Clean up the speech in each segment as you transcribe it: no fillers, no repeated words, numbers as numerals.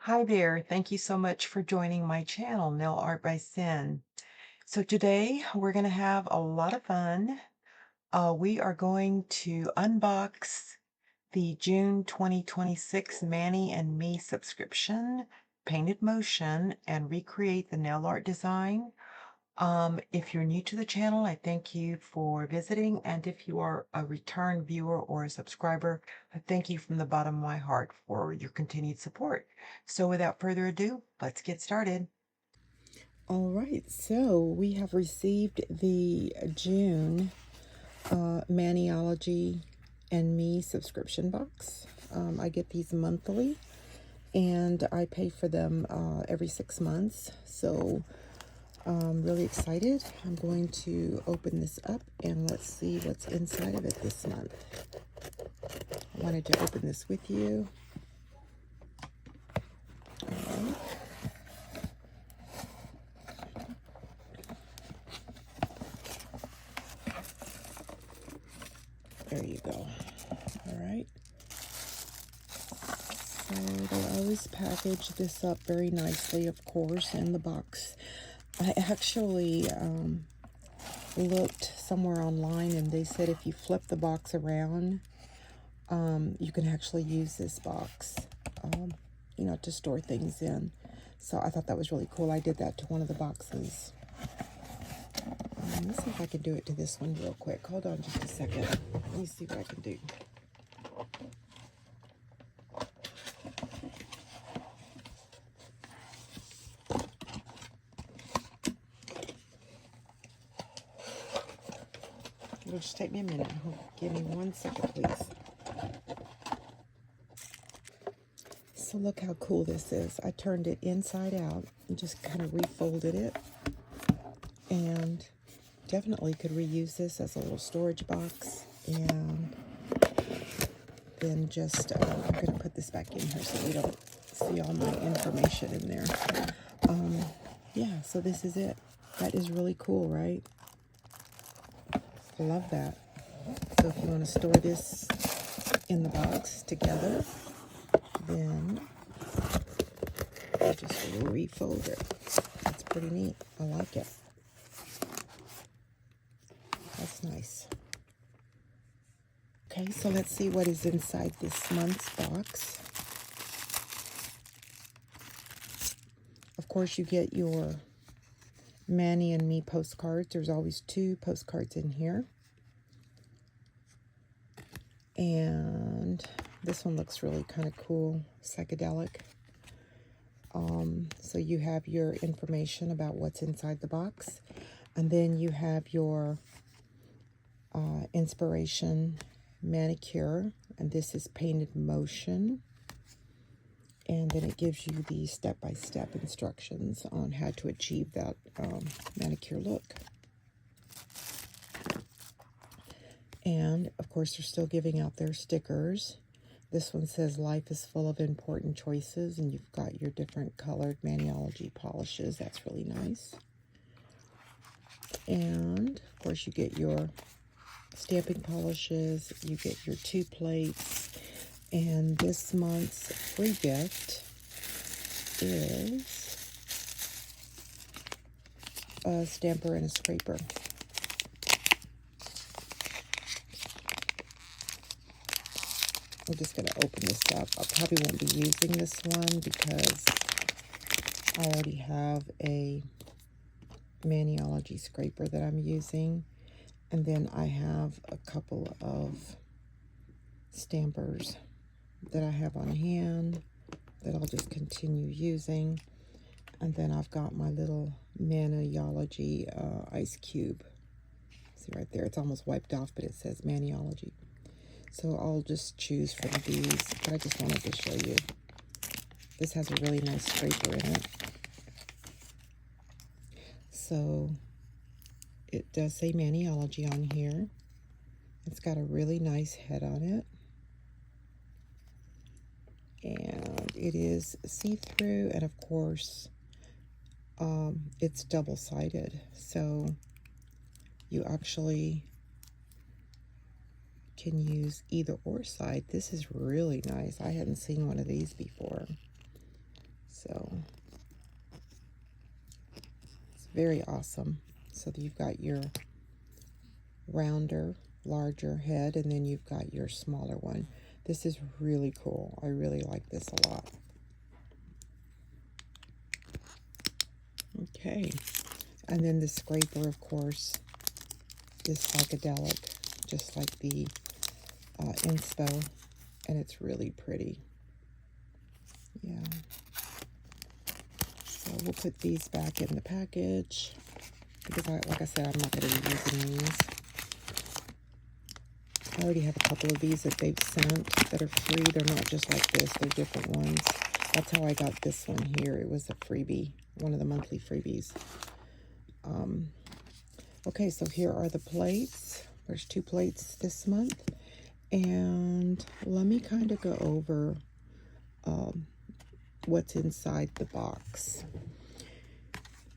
Hi there. Thank you so much for joining my channel, Nail Art by Sin. So today we're going to have a lot of fun. We are going to unbox the June 2026 Manny and Me subscription, Painted Motion, and recreate the nail art design. If you're new to the channel, I thank you for visiting. And if you are a return viewer or a subscriber, I thank you from the bottom of my heart for your continued support. So without further ado, let's get started. All right, so we have received the June Maniology and Me subscription box. I get these monthly, and I pay for them every 6 months. So I'm really excited. I'm going to open this up and let's see what's inside of it this month. I wanted to open this with you. All right. There you go. All right. So they always package this up very nicely, of course, in the box. I actually looked somewhere online and they said if you flip the box around, you can actually use this box, to store things in. So I thought that was really cool. I did that to one of the boxes. Let's see if I can do it to this one real quick. Hold on just a second. Let me see what I can do. It'll just take me a minute. Give me 1 second, please. So look how cool this is. I turned it inside out and just kind of refolded it. And definitely could reuse this as a little storage box. And then just, I'm going to put this back in here so you don't see all my information in there. Yeah, so this is it. That is really cool, right? I love that. So if you want to store this in the box together, then you just refold it. That's pretty neat. I like it. That's nice. Okay, so let's see what is inside this month's box. Of course, you get your Manny and Me postcards. There's always 2 postcards in here. And this one looks really kind of cool, psychedelic. So you have your information about what's inside the box. And then you have your inspiration manicure. And this is Painted Motion. And then it gives you the step-by-step instructions on how to achieve that manicure look. And, of course, they're still giving out their stickers. This one says, life is full of important choices, and you've got your different colored Maniology polishes. That's really nice. And, of course, you get your stamping polishes. You get your 2 plates. And this month's free gift is a stamper and a scraper. I'm just going to open this up. I probably won't be using this one because I already have a Maniology scraper that I'm using. And then I have a couple of stampers that I have on hand that I'll just continue using. And then I've got my little Maniology ice cube. See right there, it's almost wiped off, but it says Maniology. So I'll just choose from these, but I just wanted to show you. This has a really nice scraper in it. So it does say Maniology on here. It's got a really nice head on it. And it is see-through, and of course, it's double-sided. So you actually can use either or side. This is really nice. I hadn't seen one of these before. Very awesome. So you've got your rounder, larger head, and then you've got your smaller one. This is really cool. I really like this a lot. Okay. And then the scraper, of course, is psychedelic, just like the inspo, and it's really pretty. Yeah. So we'll put these back in the package because, like I said, I'm not going to be using these. I already have a couple of these that they've sent that are free. They're not just like this. They're different ones. That's how I got this one here. It was a freebie, one of the monthly freebies. Okay, so here are the plates. There's 2 plates this month. And let me kind of go over what's inside the box.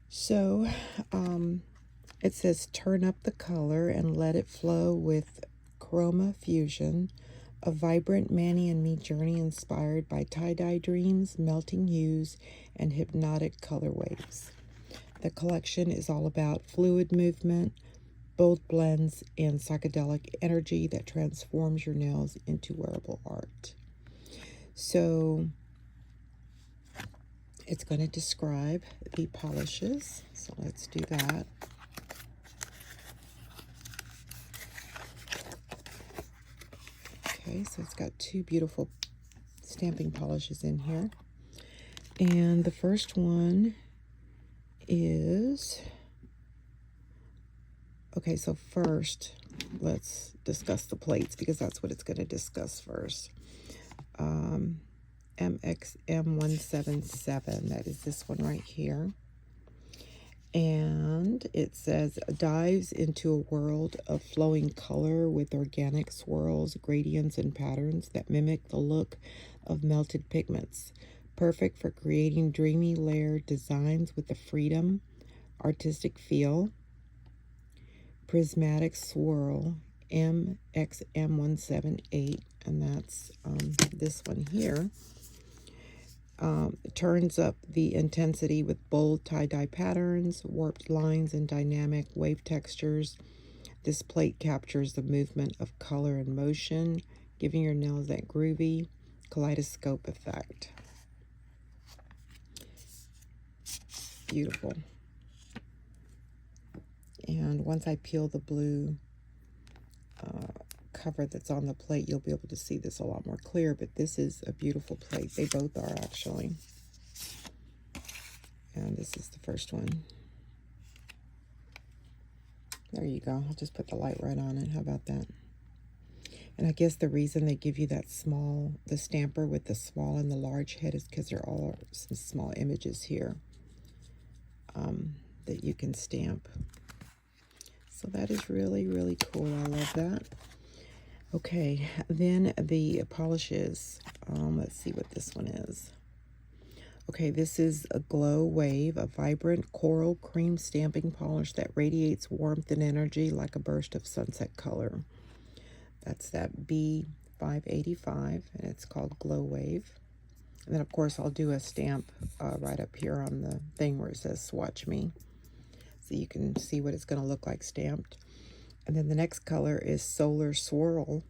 So it says turn up the color and let it flow with Chroma Fusion, a vibrant Manny and Me journey inspired by tie-dye dreams, melting hues, and hypnotic color waves. The collection is all about fluid movement, bold blends, and psychedelic energy that transforms your nails into wearable art. So it's going to describe the polishes. So let's do that. Okay, so it's got 2 beautiful stamping polishes in here. And the first one is, okay, so first let's discuss the plates because that's what it's going to discuss first. MXM177, that is this one right here. And it says, dives into a world of flowing color with organic swirls, gradients, and patterns that mimic the look of melted pigments. Perfect for creating dreamy layered designs with a freedom, artistic feel. Prismatic Swirl MXM178, and that's this one here. Turns up the intensity with bold tie-dye patterns, warped lines, and dynamic wave textures. This plate captures the movement of color and motion, giving your nails that groovy kaleidoscope effect. Beautiful. And once I peel the blue cover that's on the plate, you'll be able to see this a lot more clear, but this is a beautiful plate. They both are, actually. And this is the first one. There you go. I'll just put the light right on it. How about that? And I guess the reason they give you that small, the stamper with the small and the large head is because there are some small images here that you can stamp. So that is really, really cool. I love that. Okay, then the polishes. Let's see what this one is. Okay, this is a Glow Wave, a vibrant coral cream stamping polish that radiates warmth and energy like a burst of sunset color. That's that B585, and it's called Glow Wave. And then, of course, I'll do a stamp right up here on the thing where it says Swatch Me, so you can see what it's going to look like stamped. And then the next color is Solar Swirl,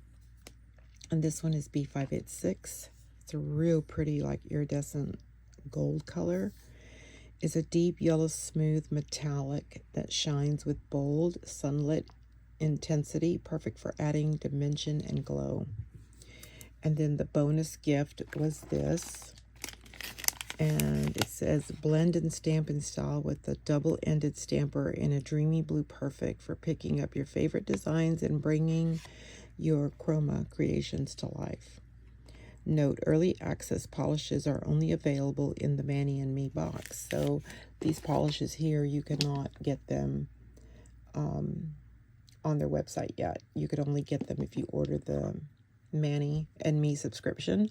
and this one is B586. It's a real pretty, like, iridescent gold color. It's a deep yellow smooth metallic that shines with bold sunlit intensity, perfect for adding dimension and glow. And then the bonus gift was this, and it says blend and stamp in style with a double-ended stamper in a dreamy blue, perfect for picking up your favorite designs and bringing your chroma creations to life. Note, early access polishes are only available in the Manny and Me box. So these polishes here, you cannot get them on their website yet. You could only get them if you order the Manny and Me subscription.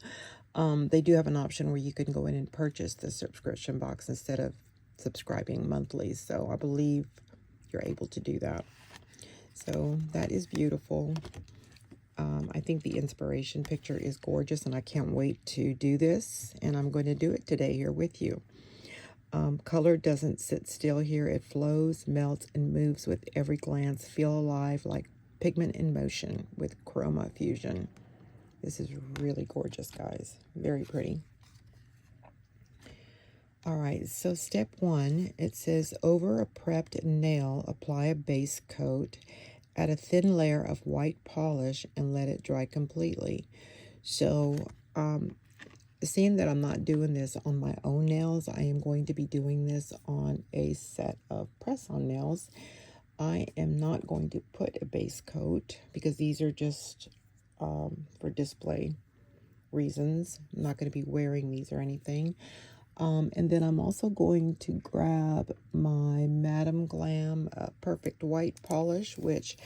They do have an option where you can go in and purchase the subscription box instead of subscribing monthly. So I believe you're able to do that. So that is beautiful. I think the inspiration picture is gorgeous, and I can't wait to do this, and I'm going to do it today here with you. Color doesn't sit still here. It flows, melts, and moves with every glance. Feel alive like pigment in motion with chroma fusion. This is really gorgeous, guys. Very pretty. All right, so step 1, it says over a prepped nail, apply a base coat, add a thin layer of white polish, and let it dry completely. So, seeing that I'm not doing this on my own nails, I am going to be doing this on a set of press-on nails. I am not going to put a base coat because these are just for display reasons. I'm not going to be wearing these or anything. And then I'm also going to grab my Madam Glam Perfect White Polish, which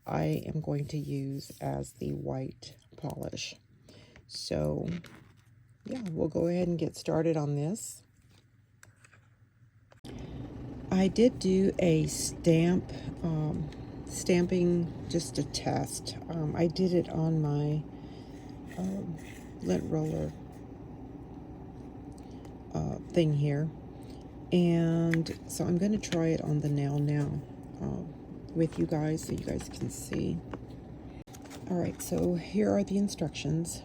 I am going to use as the white polish. So, yeah, we'll go ahead and get started on this. I did do a stamping, just a test. I did it on my lint roller thing here, and so I'm going to try it on the nail now with you guys so you guys can see. All right, so here are the instructions.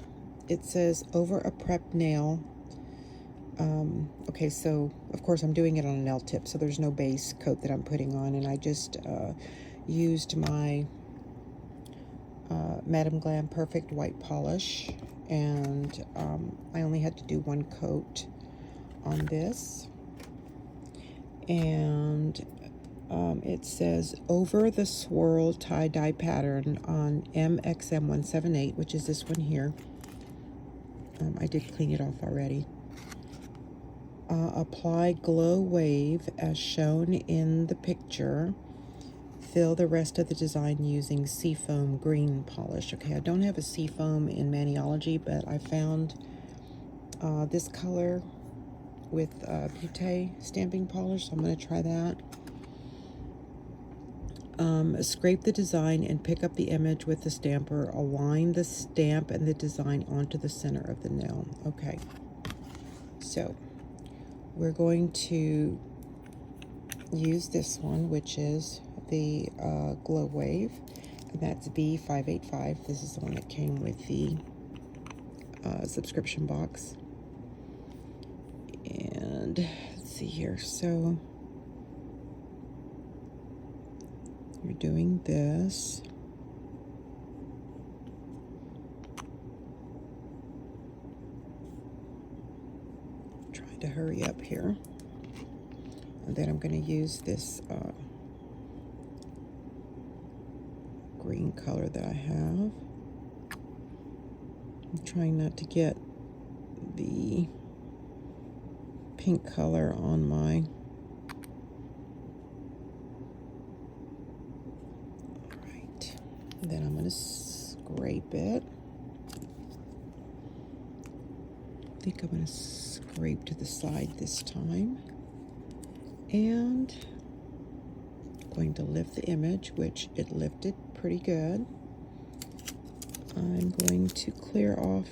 It says over a prepped nail. Okay, so of course I'm doing it on a nail tip, so there's no base coat that I'm putting on, and I just used my Madam Glam Perfect White Polish, and I only had to do one coat on this. And it says over the swirl tie-dye pattern on MXM178, which is this one here. I did clean it off already. Apply glow wave as shown in the picture. Fill the rest of the design using seafoam green polish. Okay, I don't have a seafoam in Maniology, but I found this color with Butte stamping polish, so I'm going to try that. Scrape the design and pick up the image with the stamper. Align the stamp and the design onto the center of the nail. Okay, so we're going to use this one, which is the Glow Wave, and that's B585. This is the one that came with the subscription box. And let's see here, so we're doing this. Trying to hurry up here. And then I'm going to use this green color that I have. I'm trying not to get the pink color on my and then I'm going to scrape it. I think I'm going to scrape to the side this time. And I'm going to lift the image, which it lifted pretty good. I'm going to clear off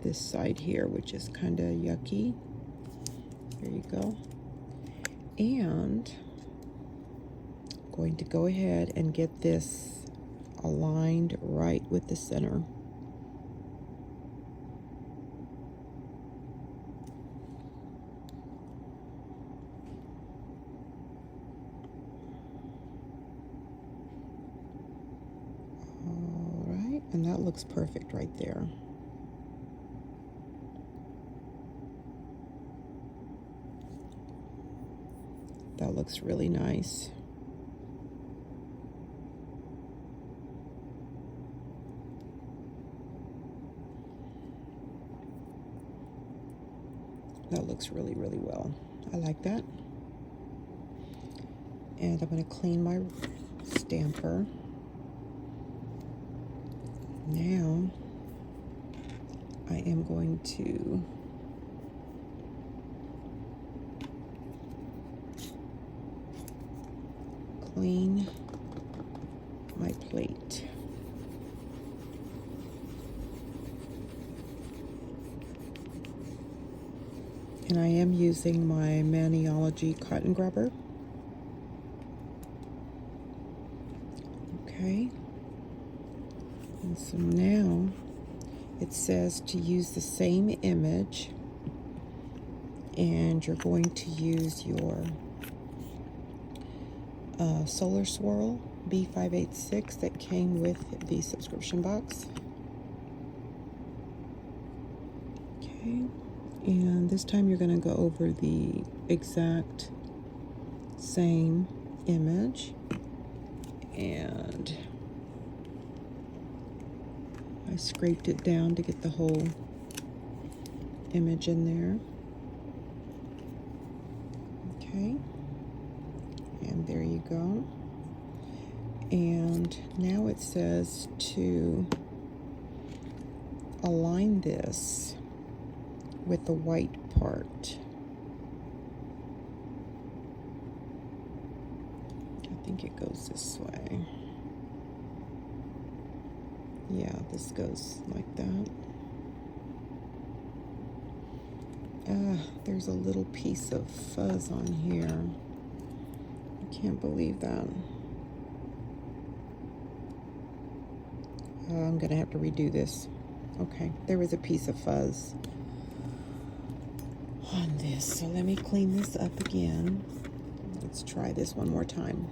this side here, which is kind of yucky. There you go. And I'm going to go ahead and get this aligned right with the center. All right, and that looks perfect right there. That looks really nice. That looks really, really well. I like that. And I'm going to clean my stamper. Now, I am going to clean my plate. and I am using my Maniology cotton grubber. Okay, and so now it says to use the same image, and you're going to use your Solar Swirl B586 that came with the subscription box. Okay, and this time you're going to go over the exact same image, and I scraped it down to get the whole image in there. Okay, and there you go. And now it says to align this with the white part. I think it goes this way. Yeah, this goes like that. There's a little piece of fuzz on here. I can't believe that. I'm gonna have to redo this. Okay, there was a piece of fuzz on this, so let me clean this up again. Let's try this one more time.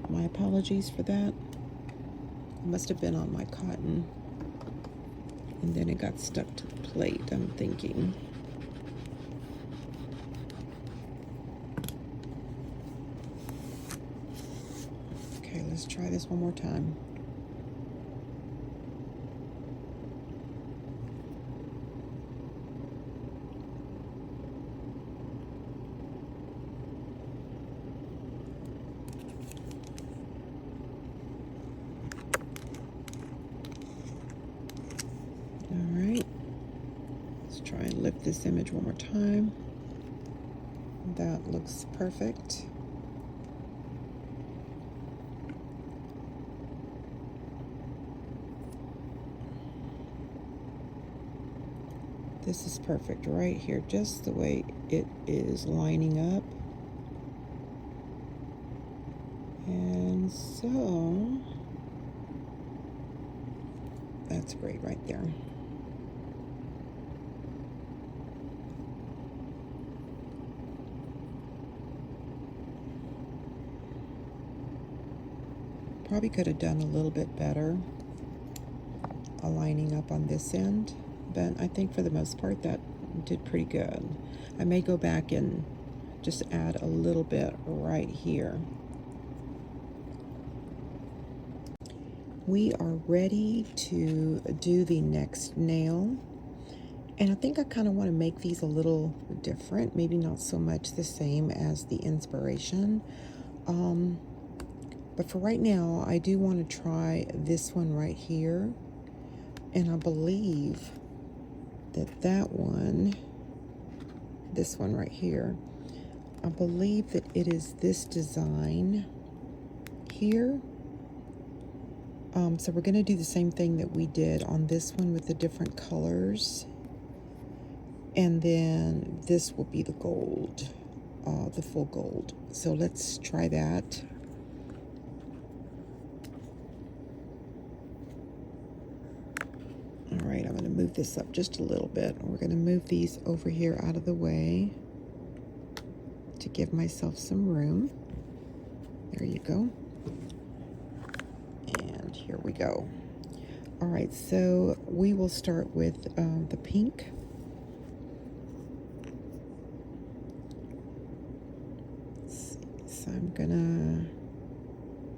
My apologies for that. It must have been on my cotton, and then it got stuck to the plate, I'm thinking. Okay, let's try this one more time. Alright, let's try and lift this image one more time. That looks perfect. This is perfect right here, just the way it is lining up. And so, that's great right there. Probably could have done a little bit better aligning up on this end, but I think for the most part that did pretty good. I may go back and just add a little bit right here. We are ready to do the next nail, and I think I kind of want to make these a little different, maybe not so much the same as the inspiration. But for right now, I do want to try this one right here. And I believe that this one right here, I believe that it is this design here. So we're going to do the same thing that we did on this one with the different colors. And then this will be the gold, the full gold. So let's try that. All right, I'm going to move this up just a little bit. We're going to move these over here out of the way to give myself some room. There you go. And here we go. All right, so we will start with the pink. Let's see. So I'm gonna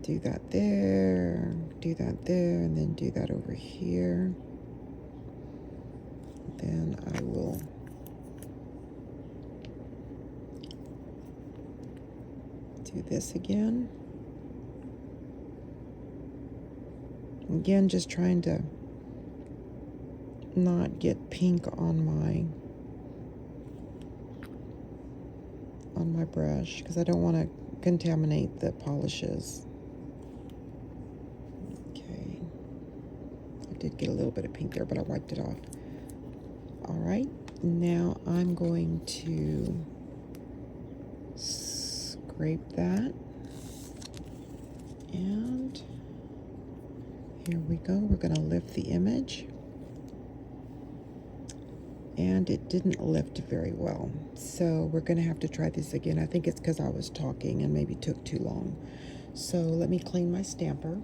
do that there, and then do that over here. Then I will do this again. Again, just trying to not get pink on my brush because I don't want to contaminate the polishes. Okay, I did get a little bit of pink there, but I wiped it off. All right, Now I'm going to scrape that, and here we go. We're going to lift the image, and it didn't lift very well, so we're going to have to try this again. I think it's because I was talking and maybe took too long. So let me clean my stamper.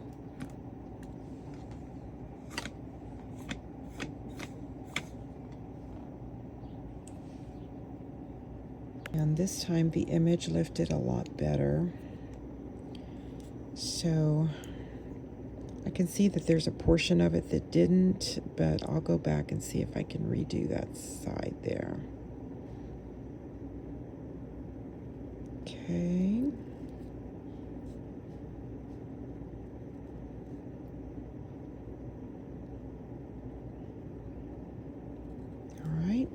And this time the image lifted a lot better. So I can see that there's a portion of it that didn't, but I'll go back and see if I can redo that side there. Okay. All right.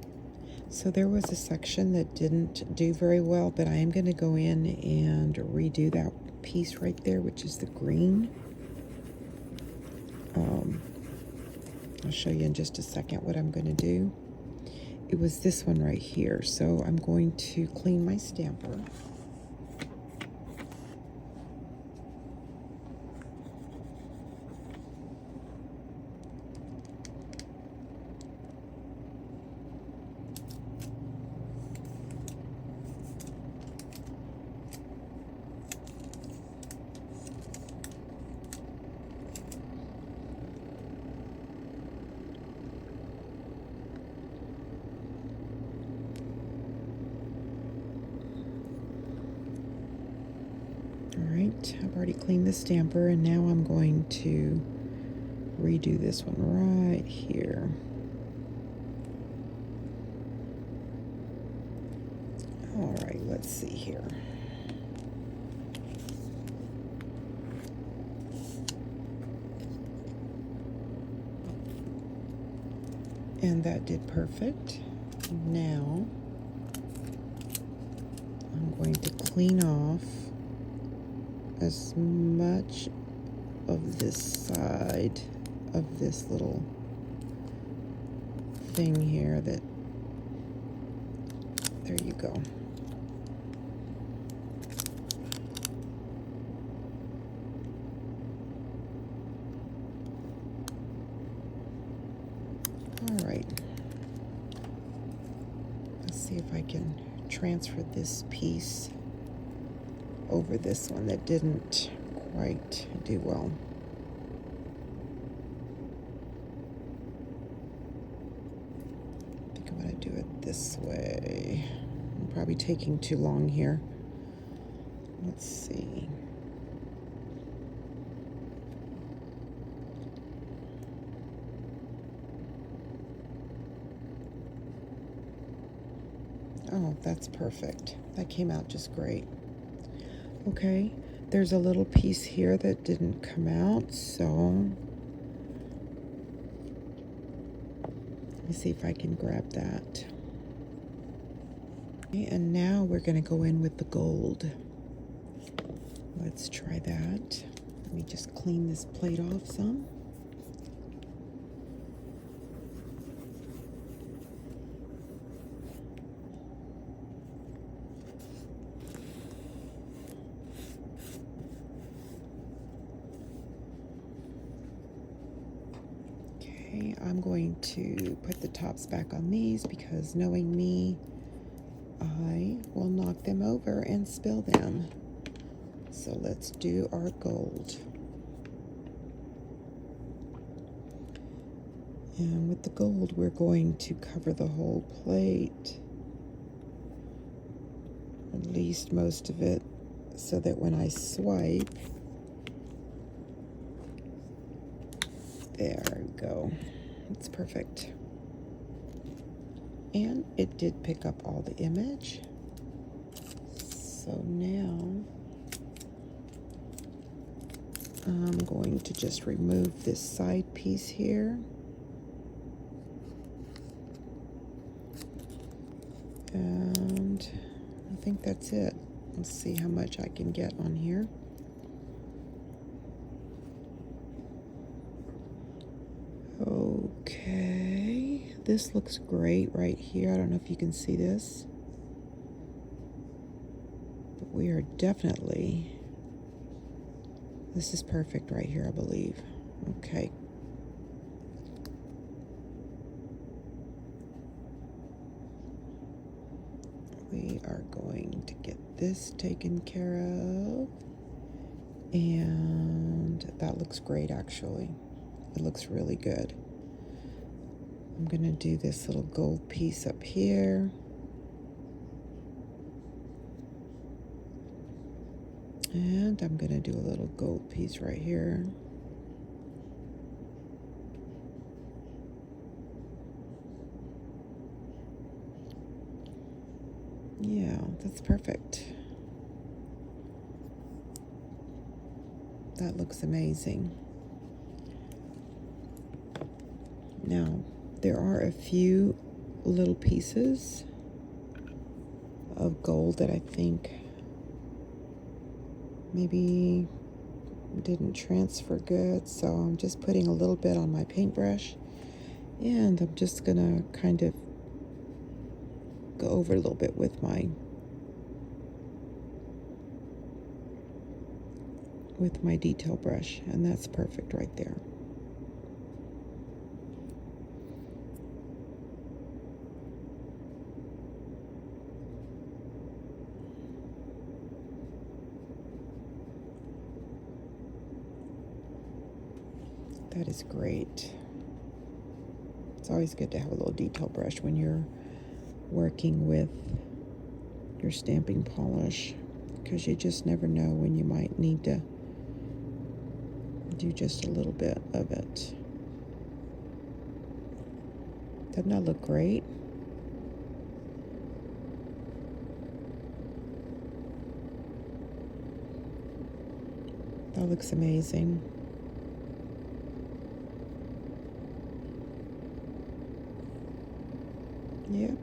So there was a section that didn't do very well, but I am going to go in and redo that piece right there, which is the green. I'll show you in just a second what I'm going to do. It was this one right here, so I'm going to clean my stamper. Alright, I've already cleaned the stamper, and now I'm going to redo this one right here. Alright, let's see here. And that did perfect. Now I'm going to clean off as much of this side of this little thing here that, there you go. All right. Let's see if I can transfer this piece over this one that didn't quite do well. I think I'm going to do it this way. I'm probably taking too long here. Let's see. Oh, that's perfect. That came out just great. Okay, there's a little piece here that didn't come out, so let me see if I can grab that. Okay, and now we're going to go in with the gold. Let's try that. Let me just clean this plate off some. I'm going to put the tops back on these because, knowing me, I will knock them over and spill them. So let's do our gold. And with the gold, we're going to cover the whole plate, at least most of it, so that when I swipe, there we go. It's perfect. And it did pick up all the image. So now I'm going to just remove this side piece here. And I think that's it. Let's see how much I can get on here. Okay, this looks great right here. I don't know if you can see this, but we are definitely, this is perfect right here, I believe. Okay. We are going to get this taken care of. And that looks great, actually. It looks really good. I'm going to do this little gold piece up here. And I'm going to do a little gold piece right here. Yeah, that's perfect. That looks amazing. Now, there are a few little pieces of gold that I think maybe didn't transfer good, so I'm just putting a little bit on my paintbrush, and I'm just gonna kind of go over a little bit with my detail brush, and that's perfect right there. That is great. It's always good to have a little detail brush when you're working with your stamping polish, because you just never know when you might need to do just a little bit of it. Doesn't that look great? That looks amazing. Yep.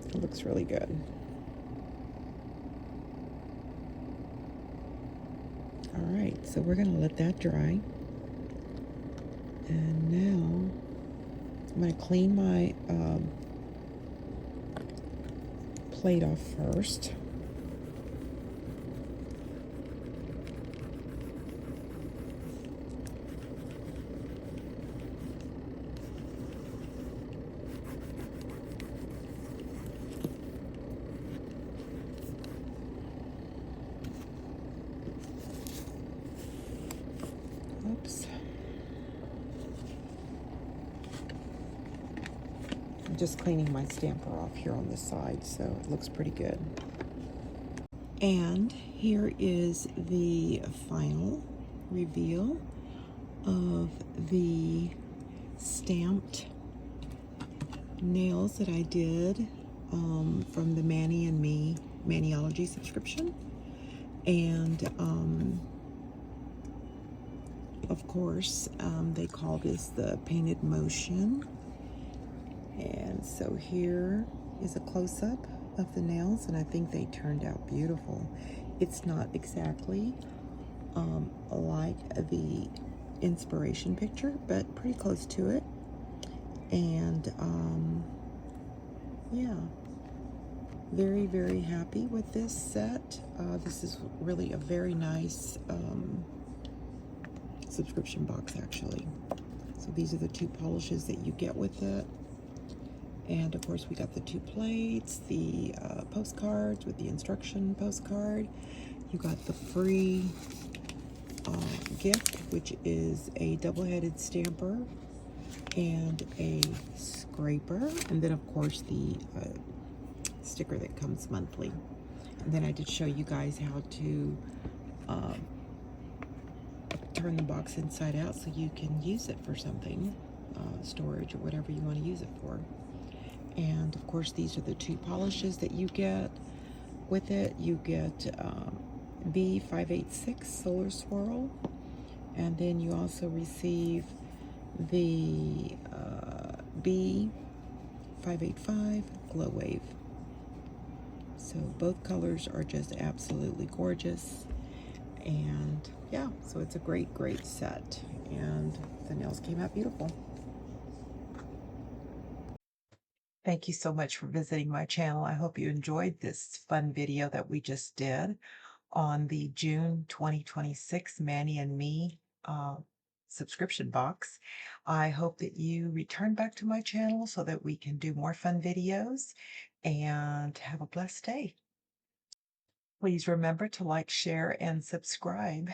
It looks really good. All right, so we're going to let that dry. And now I'm going to clean my plate off first. Oops. I'm just cleaning my stamper off here on the side, so it looks pretty good. And here is the final reveal of the stamped nails that I did from the Manny and Me Maniology subscription. And of course, they call this the Painted Motion. And so here is a close-up of the nails, and I think they turned out beautiful. It's not exactly like the inspiration picture, but pretty close to it. And yeah, very, very happy with this set. This is really a very nice subscription box, actually. So these are the two polishes that you get with it. And of course, we got the two plates, the postcards with the instruction postcard. You got the free gift, which is a double-headed stamper and a scraper. And then, of course, the sticker that comes monthly. And then I did show you guys how to turn the box inside out so you can use it for something, storage or whatever you want to use it for. And of course, these are the two polishes that you get with it. You get B586 Solar Swirl, and then you also receive the B585 Glow Wave. So both colors are just absolutely gorgeous. And yeah, so it's a great, great set. And the nails came out beautiful. Thank you so much for visiting my channel. I hope you enjoyed this fun video that we just did on the June 2026 Manny and Me subscription box. I hope that you return back to my channel so that we can do more fun videos, and have a blessed day. Please remember to like, share, and subscribe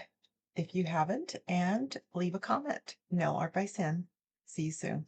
if you haven't, and leave a comment. Nell Art by Sin. See you soon.